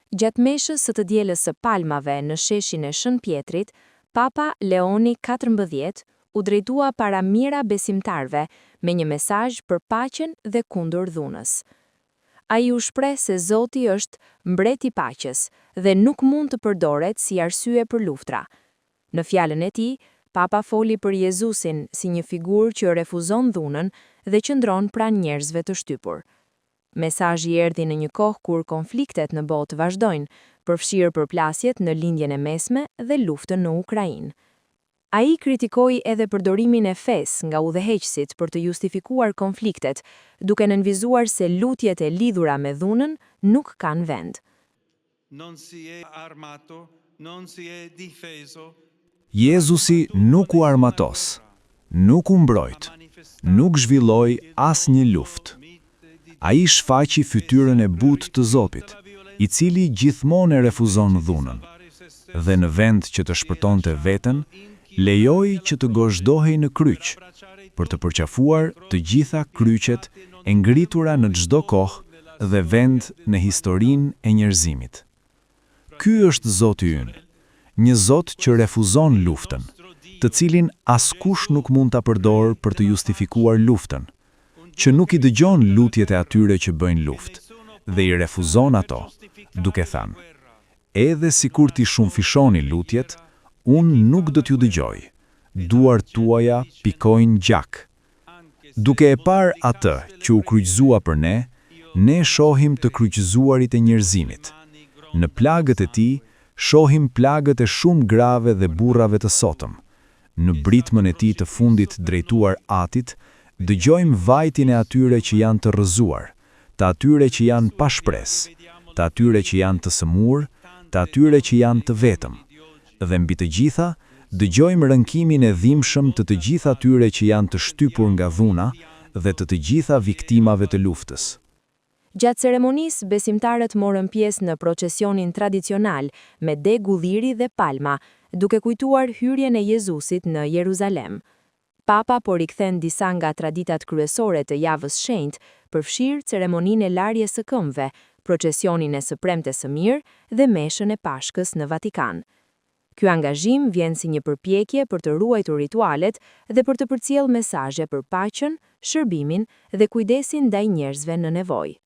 Gjatë meshës së të dielës së palmave në sheshin e Shën Pjetrit, Papa Leoni XIV u drejtua para mijëra besimtarve me një mesazh për paqen dhe kundër dhunës. Ai u shpreh se Zoti është mbreti i paqes dhe nuk mund të përdoret si arsye për luftra. Në fjalën e tij, Papa foli për Jezusin si një figurë që refuzon dhunën dhe qëndron pranë njerëzve të shtypur. Mesazhi erdhi në një kohë kur konfliktet në botë vazhdojnë, përfshirë përplasjet në lindjen e mesme dhe luftën në Ukrainë. Ai kritikoi edhe përdorimin e fesë nga udhëheqësit për të justifikuar konfliktet, duke nënvizuar se lutjet e lidhura me dhunën nuk kanë vend. Non si è armato, non si è difeso. Jezusi nuk u armatos, nuk u mbrojt, nuk zhvilloi asnjë luftë. Ai shfaqi fytyrën e butë të Zotit, i cili gjithmonë e refuzon dhunën. Dhe në vend që të shpërtonte veten, lejoi që të gozhdohej në kryq, për të përqafuar të gjitha kryqet e ngritura në çdo kohë dhe vend në historinë e njerëzimit. Ky është Zoti ynë, një Zot që refuzon luftën, të cilin askush nuk mund ta përdorë për të justifikuar luftën, që nuk i dëgjon lutjet e atyre që bëjnë luftë, dhe i refuzon ato, duke thënë: edhe sikur ti shumë fishoni lutjet, unë nuk do t'ju dëgjoj, duart tuaja pikojnë gjak. Duke e parë atë që u kryqëzua për ne shohim të kryqëzuarit e njerëzimit. Në plagët e tij, shohim plagët e shumë grave dhe burrave të sotëm. Në britmën e tij të fundit drejtuar atit, dëgjojmë vajtin e atyre që janë të rrëzuar, të atyre që janë pa shpresë, të atyre që janë të sëmurë, të atyre që janë të vetëm. Dhe mbi të gjitha, dëgjojmë rënkimin e dhimbshëm të gjitha atyre që janë të shtypur nga dhuna dhe të gjitha viktimave të luftës. Gjatë ceremonisë, besimtarët morën pjesë në procesionin tradicional me deg udhiri dhe palma, duke kujtuar hyrjen e Jezusit në Jeruzalem. Papa po rikthen disa nga traditat kryesore të javës shenjtë, përfshirë ceremoninë e larjes së këmbëve, procesionin e së premtes së mirë dhe meshën e Pashkës në Vatikan. Ky angazhim vjen si një përpjekje për të ruajtur ritualet dhe për të përcjellë mesazhe për paqen, shërbimin dhe kujdesin ndaj njerëzve në nevojë.